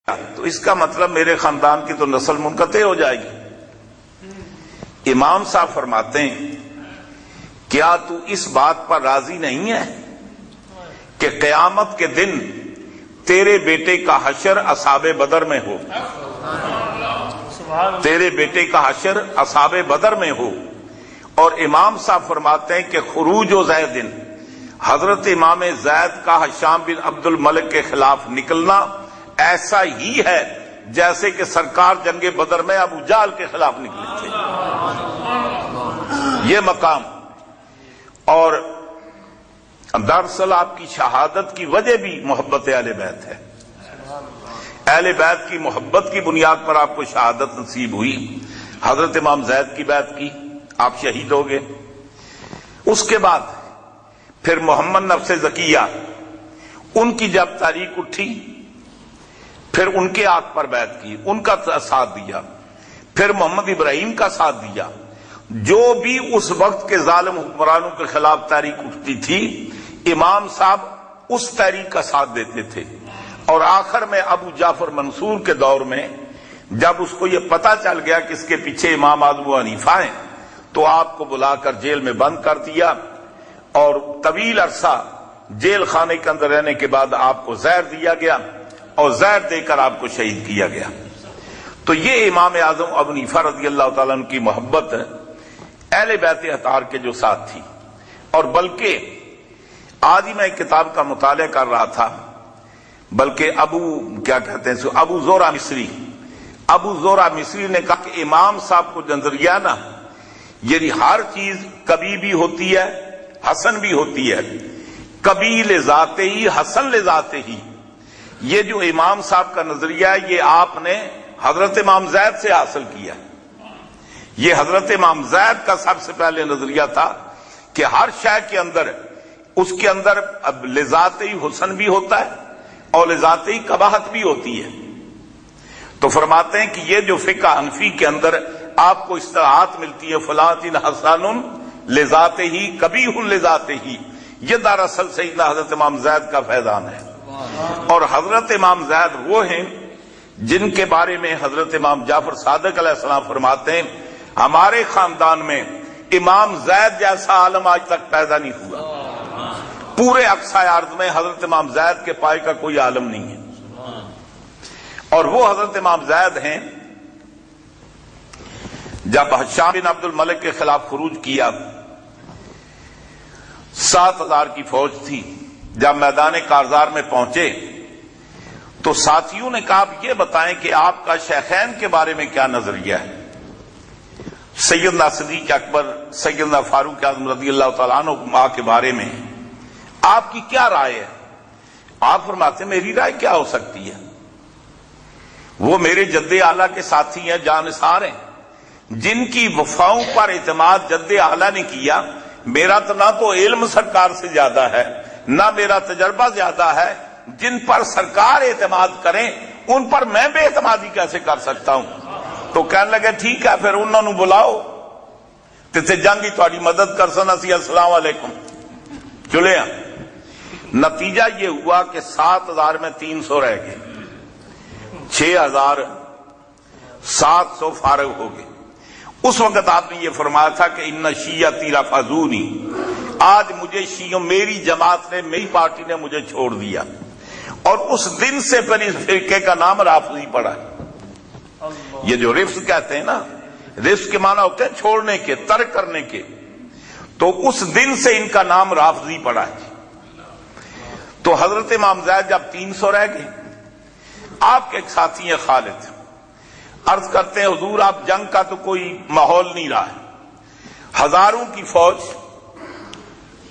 تو اس کا مطلب میرے خاندان کی تو نسل منقطع ہو جائے گی۔ امام صاحب فرماتے ہیں کیا تو اس بات پر راضی نہیں ہے کہ قیامت کے دن تیرے بیٹے کا حشر اصحاب بدر میں ہو، تیرے بیٹے کا حشر اصحاب بدر میں ہو؟ اور امام صاحب فرماتے ہیں کہ خروج و زید، حضرت امام زید کا ہشام بن عبد الملک کے خلاف نکلنا ایسا ہی ہے جیسے کہ سرکار جنگ بدر میں ابو جہل کے خلاف نکلے تھے، یہ مقام۔ اور دراصل آپ کی شہادت کی وجہ بھی محبت اہل بیت ہے، اہل بیت کی محبت کی بنیاد پر آپ کو شہادت نصیب ہوئی۔ حضرت امام زید کی بیعت کی، آپ شہید ہو گئے۔ اس کے بعد پھر محمد نفس زکیہ، ان کی جب تاریخ اٹھی پھر ان کے آنکھ پر بیعت کی، ان کا ساتھ دیا، پھر محمد ابراہیم کا ساتھ دیا۔ جو بھی اس وقت کے ظالم حکمرانوں کے خلاف تحریک اٹھتی تھی امام صاحب اس تحریک کا ساتھ دیتے تھے۔ اور آخر میں ابو جعفر منصور کے دور میں جب اس کو یہ پتا چل گیا کہ اس کے پیچھے امام اعظم و حنیفہ ہیں تو آپ کو بلا کر جیل میں بند کر دیا، اور طویل عرصہ جیل خانے کے اندر رہنے کے بعد آپ کو زہر دیا گیا اور زہر دے کر آپ کو شہید کیا گیا۔ تو یہ امام اعظم ابو حنیفہ رضی اللہ تعالیٰ عنہ کی محبت اہل بیت اطہار کے جو ساتھ تھی۔ اور بلکہ آج ہی میں ایک کتاب کا مطالعہ کر رہا تھا، بلکہ ابو زورہ مصری نے کہا کہ امام صاحب کو نظریہ نا یعنی ہر چیز کبھی بھی ہوتی ہے حسن بھی ہوتی ہے، کبھی لذاتے ہی حسن لذاتے ہی۔ یہ جو امام صاحب کا نظریہ ہے یہ آپ نے حضرت امام زید سے حاصل کیا، یہ حضرت امام زید کا سب سے پہلے نظریہ تھا کہ ہر شے کے اندر اس کے اندر اب لذاتی حسن بھی ہوتا ہے اور لذاتی قباحت بھی ہوتی ہے۔ تو فرماتے ہیں کہ یہ جو فقہ حنفی کے اندر آپ کو اصطلاحات ملتی ہے فلاں حسن لذاتے ہی قبیح لذاتے ہی، یہ دراصل سیدنا حضرت امام زید کا فیضان ہے۔ اور حضرت امام زید وہ ہیں جن کے بارے میں حضرت امام جعفر صادق علیہ السلام فرماتے ہیں ہمارے خاندان میں امام زید جیسا عالم آج تک پیدا نہیں ہوا، پورے اقصی ارض میں حضرت امام زید کے پائے کا کوئی عالم نہیں ہے۔ اور وہ حضرت امام زید ہیں جب ہشام بن عبد الملک کے خلاف خروج کیا، 7,000 کی فوج تھی، جب میدان کارزار میں پہنچے تو ساتھیوں نے کہا آپ یہ بتائیں کہ آپ کا شیخین کے بارے میں کیا نظریہ ہے، سیدنا صدیق اکبر سیدنا فاروق اعظم رضی اللہ تعالیٰ عنہ کے بارے میں آپ کی کیا رائے ہے؟ آپ فرماتے ہیں میری رائے کیا ہو سکتی ہے، وہ میرے جد اعلیٰ کے ساتھی ہیں، جانثار ہیں، جن کی وفاؤں پر اعتماد جد اعلیٰ نے کیا۔ میرا تو نہ تو علم سرکار سے زیادہ ہے نہ میرا تجربہ زیادہ ہے، جن پر سرکار اعتماد کریں ان پر میں بے اعتمادی کیسے کر سکتا ہوں؟ تو کہنے لگے ٹھیک ہے پھر انہوں نے بلاؤ تے جنگی تھوڑی مدد کر سنا سی، السلام علیکم چلے۔ نتیجہ یہ ہوا کہ 7,000 میں 300 رہ گئے، 6,700 فارغ ہو گئے۔ اس وقت آپ نے یہ فرمایا تھا کہ ان شیعتی رفضونی، آج مجھے شیعوں میری جماعت نے میری پارٹی نے مجھے چھوڑ دیا، اور اس دن سے پھر اس فرقے کا نام رافضی پڑا ہے۔ یہ جو رفض کہتے ہیں نا، رفض کے معنی ہوتے ہیں چھوڑنے کے، ترک کرنے کے، تو اس دن سے ان کا نام رافضی پڑا ہے۔ تو حضرت امام زید جب 300 رہ گئے، آپ کے ایک ساتھی ہیں خالد، عرض کرتے ہیں حضور آپ جنگ کا تو کوئی ماحول نہیں رہا ہے، ہزاروں کی فوج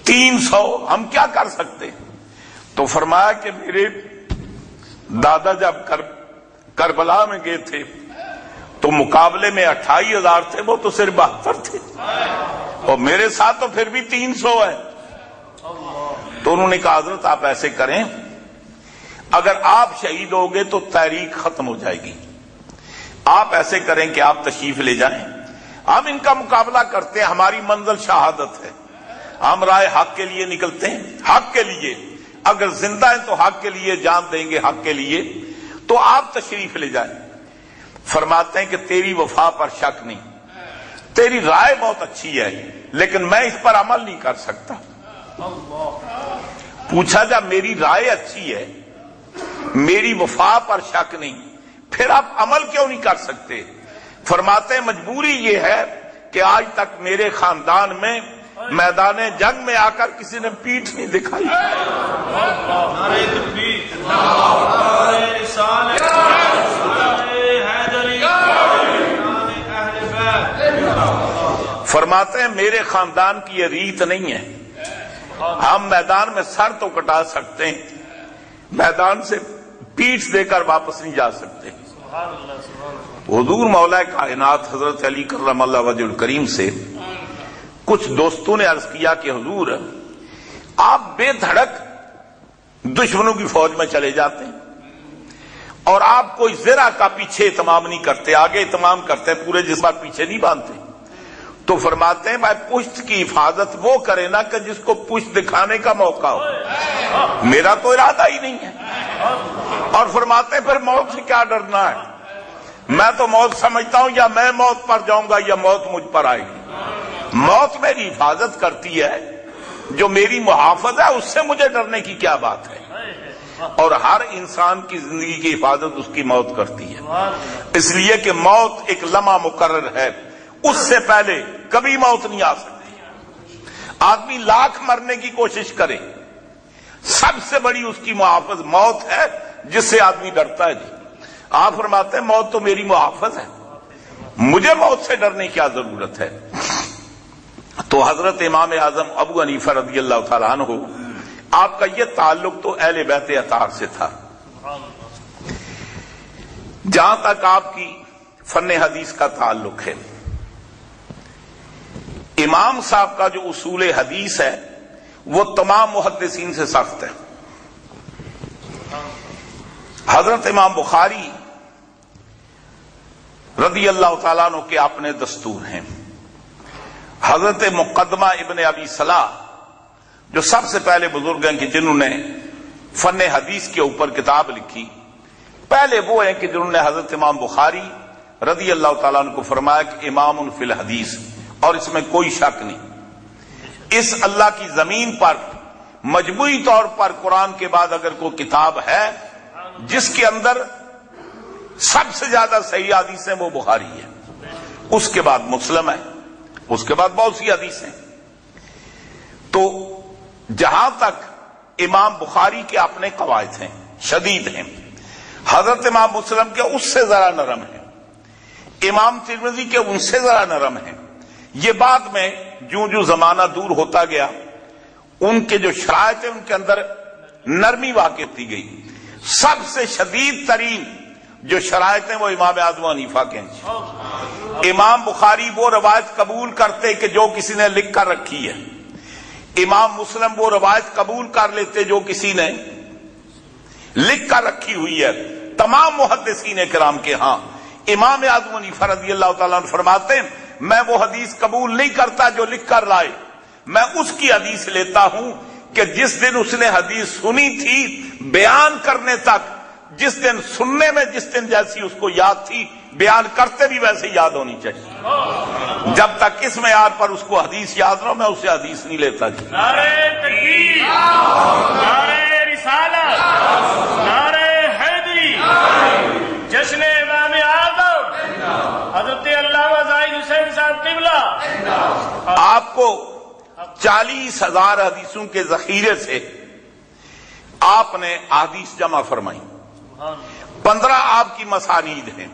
300 ہم کیا کر سکتے؟ تو فرمایا کہ میرے دادا جب کربلا میں گئے تھے تو مقابلے میں 28,000 تھے، وہ تو صرف 72 تھے، اور میرے ساتھ تو پھر بھی 300 ہے۔ تو انہوں نے کہا حضرت آپ ایسے کریں، اگر آپ شہید ہوگے تو تحریک ختم ہو جائے گی، آپ ایسے کریں کہ آپ تشریف لے جائیں، ہم ان کا مقابلہ کرتے ہیں، ہماری منزل شہادت ہے، ہم رائے حق کے لیے نکلتے ہیں، حق کے لیے، اگر زندہ ہیں تو حق کے لیے جان دیں گے، حق کے لیے۔ تو آپ تشریف لے جائیں. فرماتے ہیں کہ تیری وفا پر شک نہیں، تیری رائے بہت اچھی ہے لیکن میں اس پر عمل نہیں کر سکتا. پوچھا جا میری رائے اچھی ہے، میری وفا پر شک نہیں، پھر آپ عمل کیوں نہیں کر سکتے؟ فرماتے ہیں مجبوری یہ ہے کہ آج تک میرے خاندان میں میدان جنگ میں آ کر کسی نے پیٹھ نہیں دکھائی. فرماتے ہیں میرے خاندان کی یہ ریت نہیں ہے، ہم میدان میں سر تو کٹا سکتے ہیں، میدان سے پیٹھ دے کر واپس نہیں جا سکتے. حضور مولا کائنات حضرت علی کرم اللہ وجہ الکریم سے کچھ دوستوں نے عرض کیا کہ حضور آپ بے دھڑک دشمنوں کی فوج میں چلے جاتے ہیں اور آپ کوئی ذرا کا پیچھے اہتمام نہیں کرتے، آگے اہتمام کرتے ہیں، پورے جسم پیچھے نہیں باندھتے. تو فرماتے ہیں بھائی پشت کی حفاظت وہ کرے نا کہ جس کو پشت دکھانے کا موقع ہو، میرا تو ارادہ ہی نہیں ہے. اور فرماتے ہیں پھر موت سے کیا ڈرنا ہے، میں تو موت سمجھتا ہوں یا میں موت پر جاؤں گا یا موت مجھ پر آئے گی. موت میری حفاظت کرتی ہے، جو میری محافظ ہے اس سے مجھے ڈرنے کی کیا بات ہے. اور ہر انسان کی زندگی کی حفاظت اس کی موت کرتی ہے، اس لیے کہ موت ایک لمحہ مقرر ہے، اس سے پہلے کبھی موت نہیں آ سکتی. آدمی لاکھ مرنے کی کوشش کرے، سب سے بڑی اس کی محافظ موت ہے جس سے آدمی ڈرتا ہے. جی آپ فرماتے ہیں موت تو میری محافظ ہے، مجھے موت سے ڈرنے کی کیا ضرورت ہے. تو حضرت امام اعظم ابو حنیفہ رضی اللہ تعالیٰ عنہ آپ کا یہ تعلق تو اہل بیت اطہار سے تھا. جہاں تک آپ کی فن حدیث کا تعلق ہے، امام صاحب کا جو اصول حدیث ہے وہ تمام محدثین سے سخت ہے. حضرت امام بخاری رضی اللہ تعالیٰ عنہ کے اپنے دستور ہیں. حضرت مقدمہ ابن ابی صلاح جو سب سے پہلے بزرگ ہیں کہ جنہوں نے فن حدیث کے اوپر کتاب لکھی، پہلے وہ ہیں کہ جنہوں نے حضرت امام بخاری رضی اللہ تعالیٰ عنہ کو فرمایا کہ امام فی الحدیث، اور اس میں کوئی شک نہیں. اس اللہ کی زمین پر مجموعی طور پر قرآن کے بعد اگر کوئی کتاب ہے جس کے اندر سب سے زیادہ صحیح حدیث ہیں وہ بخاری ہے، اس کے بعد مسلم ہے، اس کے بعد بہت سی حدیث ہیں. تو جہاں تک امام بخاری کے اپنے قواعد ہیں، شدید ہیں، حضرت امام مسلم کے اس سے ذرا نرم ہیں، امام ترمذی کے ان سے ذرا نرم ہیں. یہ بعد میں جو زمانہ دور ہوتا گیا ان کے جو شرائط ہیں ان کے اندر نرمی واقع کی گئی. سب سے شدید ترین جو شرائط ہیں وہ امام اعظم حنیفہ کے ہیں. امام بخاری وہ روایت قبول کرتے کہ جو کسی نے لکھ کر رکھی ہے، امام مسلم وہ روایت قبول کر لیتے جو کسی نے لکھ کر رکھی ہوئی ہے. تمام محدثین کرام کے ہاں امام اعظم حنیفہ رضی اللہ تعالیٰ عنہ فرماتے ہیں میں وہ حدیث قبول نہیں کرتا جو لکھ کر لائے، میں اس کی حدیث لیتا ہوں کہ جس دن اس نے حدیث سنی تھی بیان کرنے تک، جس دن سننے میں جس دن جیسی اس کو یاد تھی بیان کرتے بھی ویسے یاد ہونی چاہیے. جب تک اس معیار پر اس کو حدیث یاد نہ ہو میں اسے حدیث نہیں لیتا. جی نعرہ تکبیر، نعرہ رسالت، نعرہ حیدری، جشن امام اعظم حضرت علامہ زاہد حسین صاحب قبلہ. آپ کو 40,000 حدیثوں کے ذخیرے سے آپ نے احادیث جمع فرمائی. 15 آپ کی مسانید ہیں،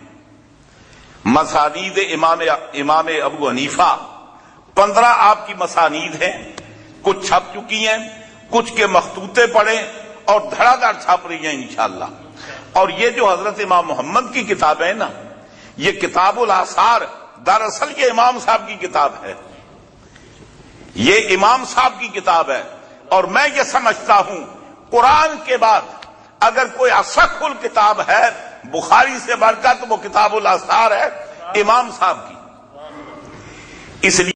مسانید امام ابو حنیفہ 15 آپ کی مسانید ہیں. کچھ چھپ چکی ہیں، کچھ کے مخطوطے پڑے اور دھڑا دھڑ چھپ رہی ہیں انشاءاللہ. اور یہ جو حضرت امام محمد کی کتاب ہے نا، یہ کتاب الاثار دراصل یہ امام صاحب کی کتاب ہے، یہ امام صاحب کی کتاب ہے. اور میں یہ سمجھتا ہوں قرآن کے بعد اگر کوئی اصح الکتاب ہے بخاری سے بڑھ کر تو وہ کتاب الاثار ہے امام صاحب کی. اس لیے